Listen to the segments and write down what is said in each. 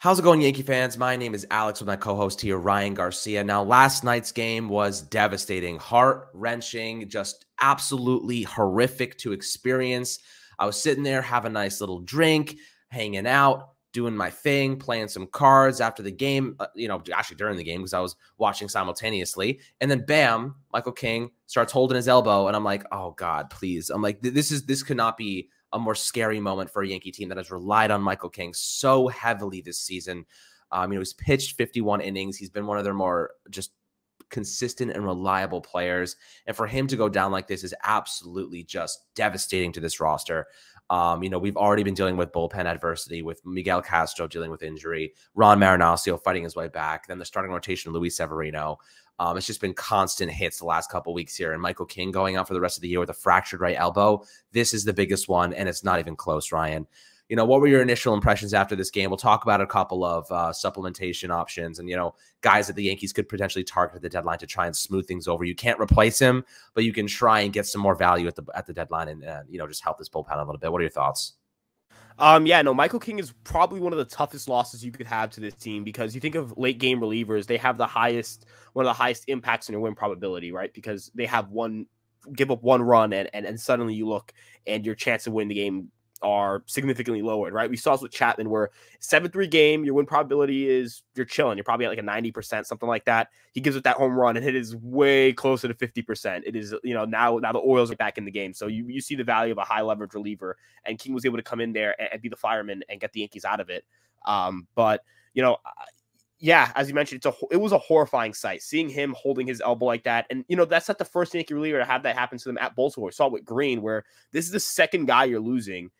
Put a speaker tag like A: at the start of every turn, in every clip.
A: How's it going, Yankee fans? My name is Alex with my co-host here, Ryan Garcia. Now, last night's game was devastating, heart-wrenching, just absolutely horrific to experience. I was sitting there having a nice little drink, hanging out, doing my thing, playing some cards after the game, actually during the game because I was watching simultaneously. And then bam, Michael King starts holding his elbow. And I'm like, oh God, please. I'm like, this could not be a more scary moment for a Yankee team that has relied on Michael King so heavily this season. He's pitched 51 innings. He's been one of their more just consistent and reliable players. And for him to go down like this is absolutely just devastating to this roster. We've already been dealing with bullpen adversity with Miguel Castro dealing with injury, Ron Marinaccio fighting his way back, then the starting rotation, Luis Severino. It's just been constant hits the last couple weeks here. And Michael King going out for the rest of the year with a fractured right elbow. This is the biggest one, and it's not even close, Ryan. What were your initial impressions after this game? We'll talk about a couple of supplementation options and, guys that the Yankees could potentially target at the deadline to try and smooth things over. You can't replace him, but you can try and get some more value at the deadline and, just help this bullpen a little bit. What are your thoughts?
B: Michael King is probably one of the toughest losses you could have to this team because you think of late game relievers, they have one of the highest impacts in your win probability, right? Because they have give up one run and suddenly you look and your chance of winning the game are significantly lowered, right? We saw this with Chapman where 7-3 game, your win probability is you're chilling. You're probably at like a 90%, something like that. He gives it that home run and it is way closer to 50%. It is, now the Orioles are back in the game. So you see the value of a high leverage reliever, and King was able to come in there and be the fireman and get the Yankees out of it. As you mentioned, it was a horrifying sight seeing him holding his elbow like that. And, that's not the first Yankee reliever to have that happen to them at Baltimore. We saw it with Green, where this is the second guy you're losing,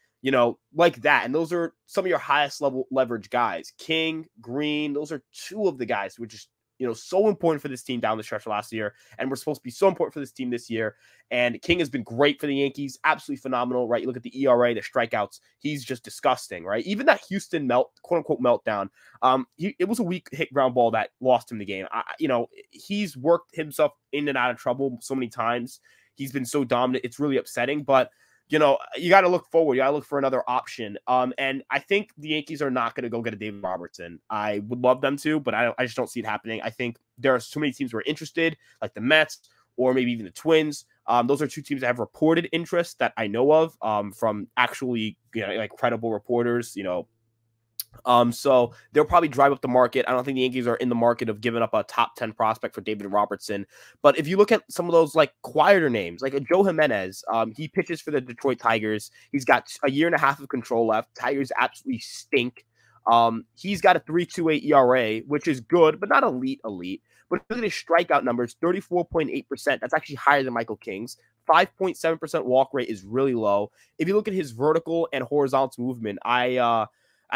B: like that. And those are some of your highest level leverage guys. King, Green, those are two of the guys who are just, so important for this team down the stretch last year. And we're supposed to be so important for this team this year. And King has been great for the Yankees. Absolutely phenomenal, right? You look at the ERA, the strikeouts. He's just disgusting, right? Even that Houston quote unquote meltdown. It was a weak hit ground ball that lost him the game. He's worked himself in and out of trouble so many times. He's been so dominant. It's really upsetting, but you got to look forward. You got to look for another option. And I think the Yankees are not going to go get a David Robertson. I would love them to, but I just don't see it happening. I think there are so many teams who are interested, like the Mets or maybe even the Twins. Those are two teams that have reported interest that I know of from actually, like credible reporters, So they'll probably drive up the market. I don't think the Yankees are in the market of giving up a top 10 prospect for David Robertson. But if you look at some of those like quieter names, like a Joe Jimenez, he pitches for the Detroit Tigers. He's got a year and a half of control left. Tigers absolutely stink. He's got a 3.28 ERA, which is good, but not elite. But look at his strikeout numbers, 34.8%. That's actually higher than Michael King's. 5.7% walk rate is really low. If you look at his vertical and horizontal movement, I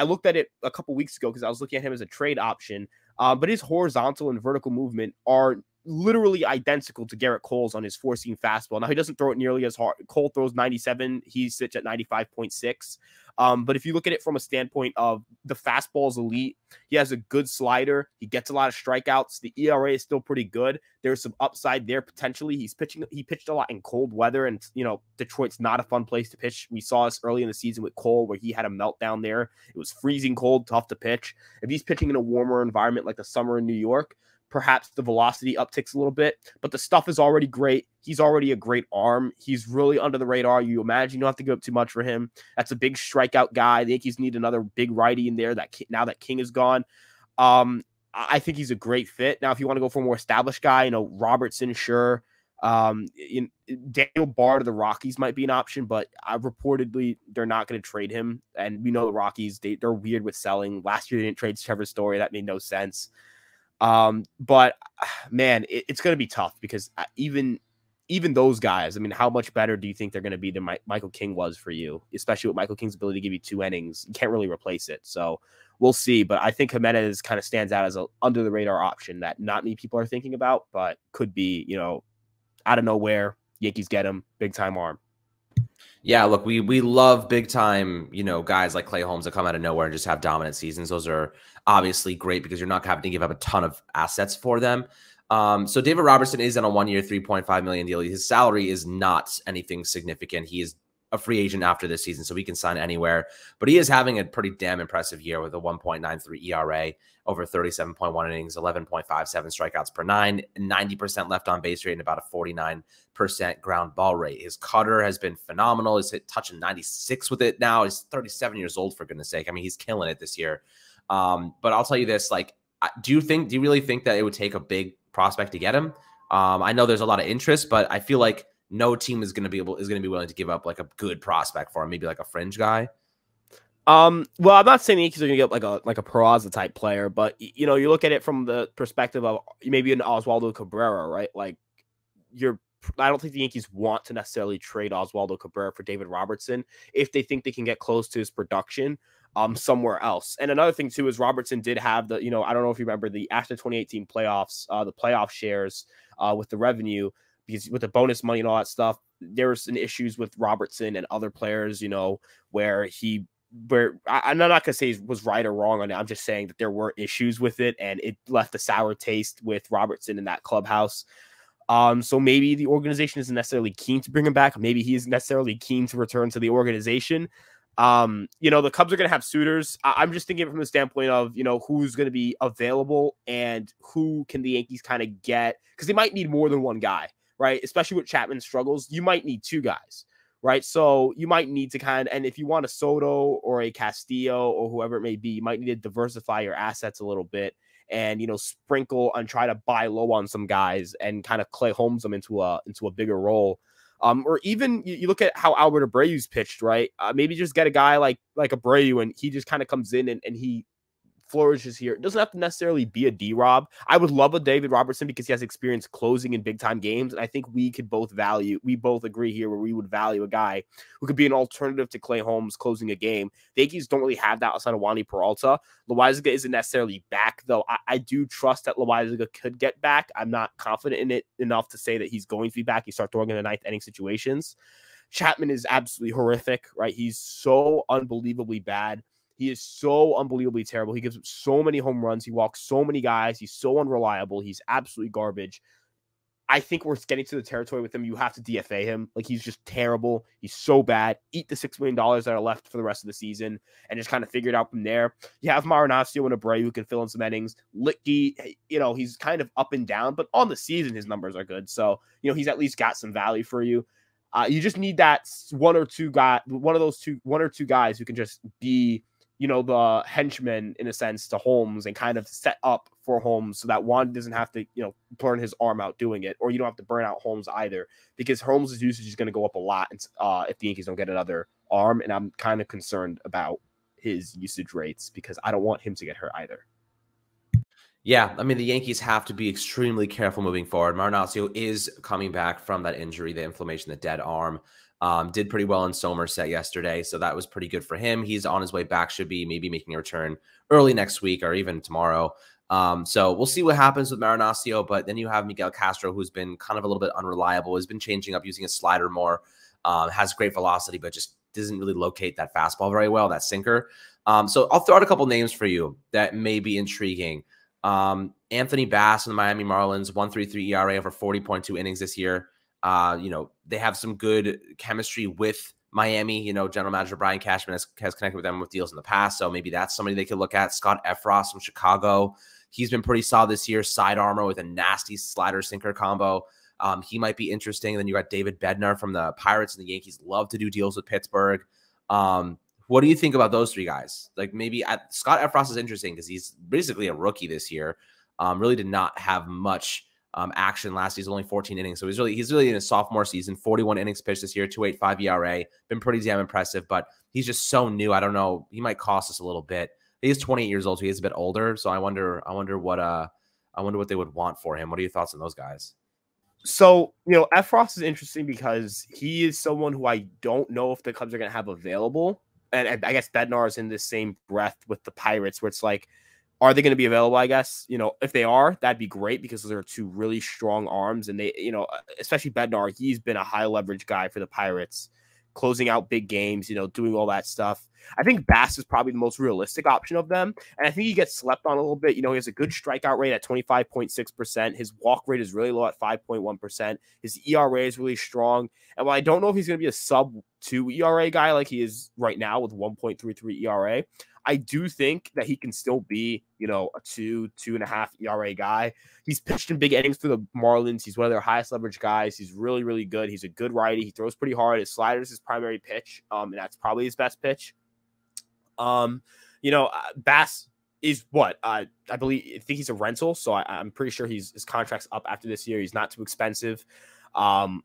B: looked at it a couple weeks ago because I was looking at him as a trade option, but his horizontal and vertical movement are literally identical to Garrett Cole's on his four-seam fastball. Now, he doesn't throw it nearly as hard. Cole throws 97. He sits at 95.6. But if you look at it from a standpoint of the fastball is elite, he has a good slider. He gets a lot of strikeouts. The ERA is still pretty good. There's some upside there potentially. He pitched a lot in cold weather, and Detroit's not a fun place to pitch. We saw this early in the season with Cole where he had a meltdown there. It was freezing cold, tough to pitch. If he's pitching in a warmer environment like the summer in New York, perhaps the velocity upticks a little bit, but the stuff is already great. He's already a great arm. He's really under the radar. You imagine you don't have to give up too much for him. That's a big strikeout guy. The Yankees need another big righty in there now that King is gone. I think he's a great fit. Now, if you want to go for a more established guy, Robertson, sure. Daniel Bard of the Rockies might be an option, but reportedly they're not going to trade him. And we know the Rockies, they're weird with selling. Last year they didn't trade Trevor Story. That made no sense. But man, it's going to be tough because even those guys, I mean, how much better do you think they're going to be than Michael King was for you, especially with Michael King's ability to give you 2 innings? You can't really replace it. So we'll see. But I think Jimenez kind of stands out as an under the radar option that not many people are thinking about, but could be, out of nowhere. Yankees get him, big time arm.
A: Yeah, look, we love big time, guys like Clay Holmes that come out of nowhere and just have dominant seasons. Those are obviously great because you're not having to give up a ton of assets for them. So David Robertson is on a 1-year, $3.5 million deal. His salary is not anything significant. He is a free agent after this season, so he can sign anywhere. But he is having a pretty damn impressive year with a 1.93 ERA over 37.1 innings, 11.57 strikeouts per nine, 90% left on base rate, and about a 49% ground ball rate. His cutter has been phenomenal. He's touching 96 with it now. He's 37 years old, for goodness sake. I mean, he's killing it this year. But I'll tell you this, like, do you really think that it would take a big prospect to get him? I know there's a lot of interest, but I feel like no team is going to be willing to give up like a good prospect for him, maybe like a fringe guy.
B: Well, I'm not saying the Yankees are going to get like a Peraza type player, but you know, you look at it from the perspective of maybe an Oswaldo Cabrera, right? Like I don't think the Yankees want to necessarily trade Oswaldo Cabrera for David Robertson if they think they can get close to his production somewhere else. And another thing too is Robertson did have the, you know, I don't know if you remember the after 2018 playoffs, the playoff shares with the revenue, because with the bonus money and all that stuff, there were some issues with Robertson and other players, you know, where I'm not going to say he was right or wrong on it. I'm just saying that there were issues with it, and it left a sour taste with Robertson in that clubhouse. So maybe the organization isn't necessarily keen to bring him back. Maybe he isn't necessarily keen to return to the organization. You know, the Cubs are going to have suitors. I'm just thinking from the standpoint of, you know, who's going to be available and who can the Yankees kind of get, because they might need more than one guy, right? Especially with Chapman's struggles, you might need two guys, right? So you might need to and if you want a Soto or a Castillo or whoever it may be, you might need to diversify your assets a little bit and, you know, sprinkle and try to buy low on some guys and kind of Clay Holmes them into a bigger role. Or even you look at how Albert Abreu's pitched, right? Maybe just get a guy like Abreu, and he just kind of comes in and he flourishes here. It doesn't have to necessarily be a D-Rob. I would love a David Robertson because he has experience closing in big-time games, and I think we both agree here where we would value a guy who could be an alternative to Clay Holmes closing a game. The Yankees don't really have that outside of Wandy Peralta. Loaizaga isn't necessarily back, though. I do trust that Loaizaga could get back. I'm not confident in it enough to say that he's going to be back. You start throwing in the ninth inning situations. Chapman is absolutely horrific, right? He's so unbelievably bad. He is so unbelievably terrible. He gives up so many home runs. He walks so many guys. He's so unreliable. He's absolutely garbage. I think we're getting to the territory with him. You have to DFA him. Like, he's just terrible. He's so bad. Eat the $6 million that are left for the rest of the season and just kind of figure it out from there. You have Marinaccio and Abreu who can fill in some innings. Litke, you know, he's kind of up and down, but on the season, his numbers are good. So, you know, he's at least got some value for you. You just need that one or two guys who can just be, you know, the henchman in a sense to Holmes and kind of set up for Holmes so that Juan doesn't have to, you know, burn his arm out doing it, or you don't have to burn out Holmes either, because Holmes' usage is going to go up a lot if the Yankees don't get another arm. And I'm kind of concerned about his usage rates because I don't want him to get hurt either.
A: Yeah, I mean, the Yankees have to be extremely careful moving forward. Marinaccio is coming back from that injury, the inflammation, the dead arm. Did pretty well in Somerset yesterday, so that was pretty good for him. He's on his way back, should be maybe making a return early next week or even tomorrow. So we'll see what happens with Marinaccio, but then you have Miguel Castro, who's been kind of a little bit unreliable, has been changing up, using his slider more, has great velocity, but just doesn't really locate that fastball very well, that sinker. So I'll throw out a couple names for you that may be intriguing. Anthony Bass and the Miami Marlins, 1.33 ERA over 40.2 innings this year. You know, they have some good chemistry with Miami. You know, general manager Brian Cashman has connected with them with deals in the past, so maybe that's somebody they could look at. Scott Efros from Chicago, he's been pretty solid this year. Side armor with a nasty slider sinker combo. He might be interesting. Then you got David Bednar from the Pirates, and the Yankees love to do deals with Pittsburgh. What do you think about those three guys? Like, maybe Scott Efros is interesting because he's basically a rookie this year. Really did not have much action last season, only 14 innings. So he's really in his sophomore season, 41 innings pitched this year, 2.85 ERA, been pretty damn impressive, but he's just so new. I don't know. He might cost us a little bit. He's 28 years old, so he is a bit older. So I wonder what they would want for him. What are your thoughts on those guys?
B: So, you know, Efros is interesting because he is someone who I don't know if the Cubs are going to have available. And I guess Bednar is in the same breath with the Pirates, where it's like, are they going to be available? I guess, you know, if they are, that'd be great because those are two really strong arms. And they, you know, especially Bednar, he's been a high leverage guy for the Pirates. closing out big games, doing all that stuff. I think Bass is probably the most realistic option of them. And I think he gets slept on a little bit. He has a good strikeout rate at 25.6%. His walk rate is really low at 5.1%. His ERA is really strong. And while I don't know if he's going to be a sub 2 ERA guy like he is right now with 1.33 ERA, I do think that he can still be, a 2.5 ERA guy. He's pitched in big innings for the Marlins. He's one of their highest leverage guys. He's really, really good. He's a good righty. He throws pretty hard. His slider is his primary pitch, and that's probably his best pitch. Bass is what I think he's a rental, so I'm pretty sure his contract's up after this year. He's not too expensive. Again,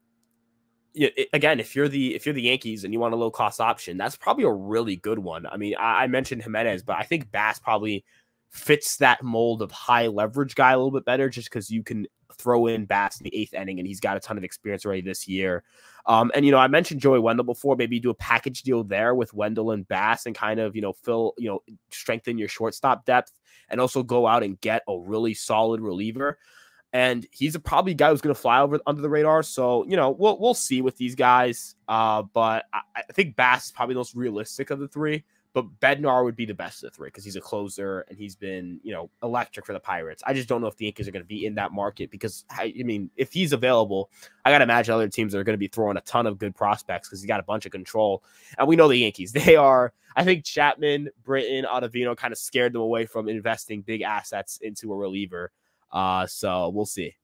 B: if you're the Yankees and you want a low cost option, that's probably a really good one. I mean, I mentioned Jimenez, but I think Bass probably fits that mold of high leverage guy a little bit better, just because you can throw in Bass in the 8th inning, and he's got a ton of experience already this year. And I mentioned Joey Wendell before. Maybe do a package deal there with Wendell and Bass, and kind of strengthen your shortstop depth, and also go out and get a really solid reliever. And he's a probably guy who's going to fly under the radar. So, we'll see with these guys. But I think Bass is probably the most realistic of the three. But Bednar would be the best of the three because he's a closer and he's been, electric for the Pirates. I just don't know if the Yankees are going to be in that market because, if he's available, I got to imagine other teams are going to be throwing a ton of good prospects because he's got a bunch of control. And we know the Yankees, I think Chapman, Britton, Ottavino kind of scared them away from investing big assets into a reliever. So we'll see.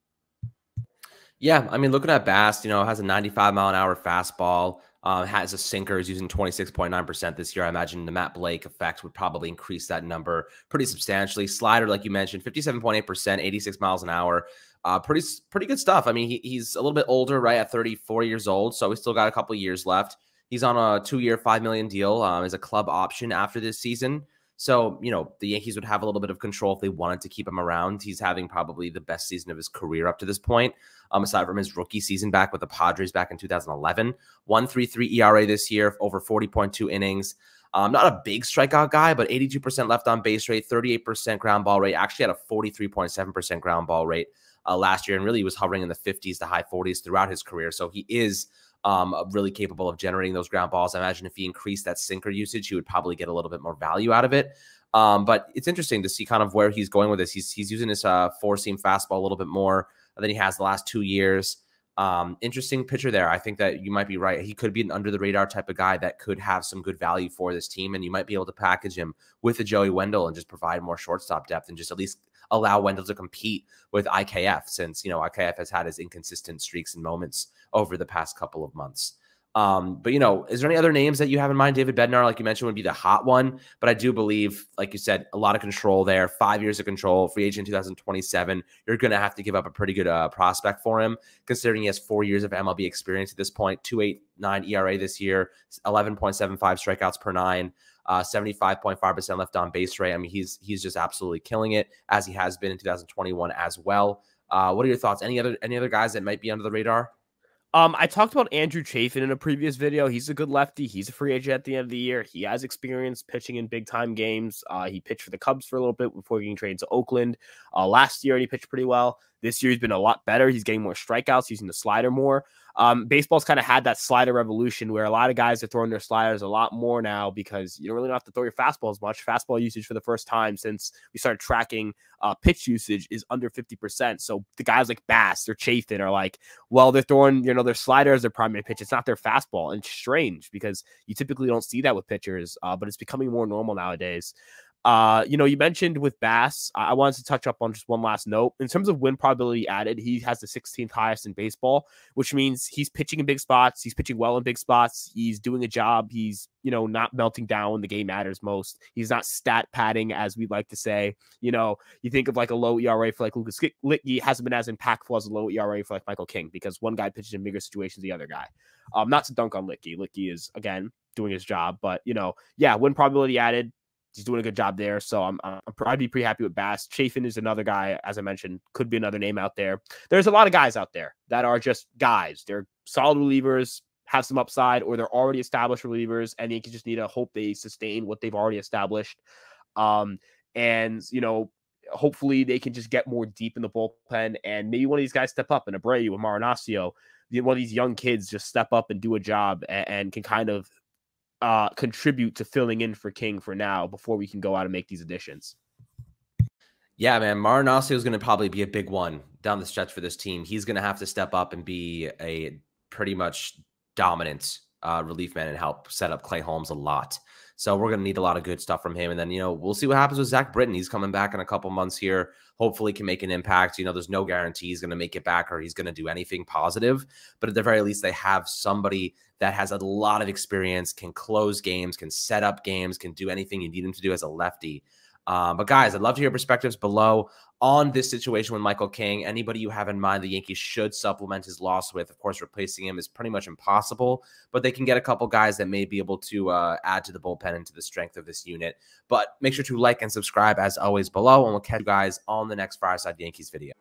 A: Yeah, I mean, looking at Bass, has a 95-mile-an-hour fastball, has a sinker, is using 26.9% this year. I imagine the Matt Blake effect would probably increase that number pretty substantially. Slider, like you mentioned, 57.8%, 86 miles an hour. Pretty good stuff. I mean, he's a little bit older, right, at 34 years old, so he's still got a couple of years left. He's on a 2-year, $5 million deal as a club option after this season. So, the Yankees would have a little bit of control if they wanted to keep him around. He's having probably the best season of his career up to this point, aside from his rookie season back with the Padres back in 2011. 1.33 ERA this year, over 40.2 innings. Not a big strikeout guy, but 82% left on base rate, 38% ground ball rate. Actually had a 43.7% ground ball rate last year, and really was hovering in the 50s to high 40s throughout his career. So he is really capable of generating those ground balls. I imagine if he increased that sinker usage, he would probably get a little bit more value out of it. But it's interesting to see kind of where he's going with this. He's using his 4-seam fastball a little bit more than he has the last 2 years. Interesting pitcher there. I think that you might be right. He could be an under the radar type of guy that could have some good value for this team. And you might be able to package him with a Joey Wendell and just provide more shortstop depth and just at least allow Wendell to compete with IKF, since, IKF has had his inconsistent streaks and moments over the past couple of months. But, is there any other names that you have in mind? David Bednar, like you mentioned, would be the hot one. But I do believe, like you said, a lot of control there, 5 years of control, free agent 2027. You're going to have to give up a pretty good prospect for him, considering he has 4 years of MLB experience at this point, 2.89 ERA this year, 11.75 strikeouts per 9. 75.5% left on base rate. I mean, he's just absolutely killing it, as he has been in 2021 as well. What are your thoughts? Any other guys that might be under the radar?
B: I talked about Andrew Chafin in a previous video. He's a good lefty. He's a free agent at the end of the year. He has experience pitching in big time games. He pitched for the Cubs for a little bit before getting traded to Oakland. Last year, and he pitched pretty well. This year, he's been a lot better. He's getting more strikeouts, using the slider more. Baseball's kind of had that slider revolution where a lot of guys are throwing their sliders a lot more now because you don't really have to throw your fastball as much. Fastball usage for the first time since we started tracking pitch usage is under 50%. So the guys like Bass or Chafin are like, well, they're throwing, their slider as their primary pitch. It's not their fastball. And it's strange because you typically don't see that with pitchers, but it's becoming more normal nowadays. You mentioned with Bass, I wanted to touch up on just one last note. In terms of win probability added, he has the 16th highest in baseball, which means he's pitching in big spots. He's pitching well in big spots. He's doing a job. He's, not melting down when the game matters most. He's not stat padding, as we'd like to say. You think of like a low ERA for like Lucas Litke hasn't been as impactful as a low ERA for like Michael King because one guy pitches in bigger situations than the other guy. Not to dunk on Litke. Litke is, again, doing his job, but, win probability added. He's doing a good job there. So I'd be pretty happy with Bass. Chafin is another guy, as I mentioned, could be another name out there. There's a lot of guys out there that are just guys. They're solid relievers, have some upside, or they're already established relievers, and you can just need to hope they sustain what they've already established. Hopefully they can just get more deep in the bullpen, and maybe one of these guys step up, and Abreu or Marinaccio, one of these young kids just step up and do a job and can kind of contribute to filling in for King for now before we can go out and make these additions.
A: Yeah, man, Marinaccio is going to probably be a big one down the stretch for this team. He's going to have to step up and be a pretty much dominant relief man and help set up Clay Holmes a lot. So we're going to need a lot of good stuff from him. And then, we'll see what happens with Zach Britton. He's coming back in a couple months here. Hopefully can make an impact. There's no guarantee he's going to make it back or he's going to do anything positive. But at the very least, they have somebody that has a lot of experience, can close games, can set up games, can do anything you need him to do as a lefty. But guys, I'd love to hear perspectives below on this situation with Michael King. Anybody you have in mind the Yankees should supplement his loss with. Of course, replacing him is pretty much impossible, but they can get a couple guys that may be able to add to the bullpen and to the strength of this unit. But make sure to like and subscribe as always below, and we'll catch you guys on the next Fireside Yankees video.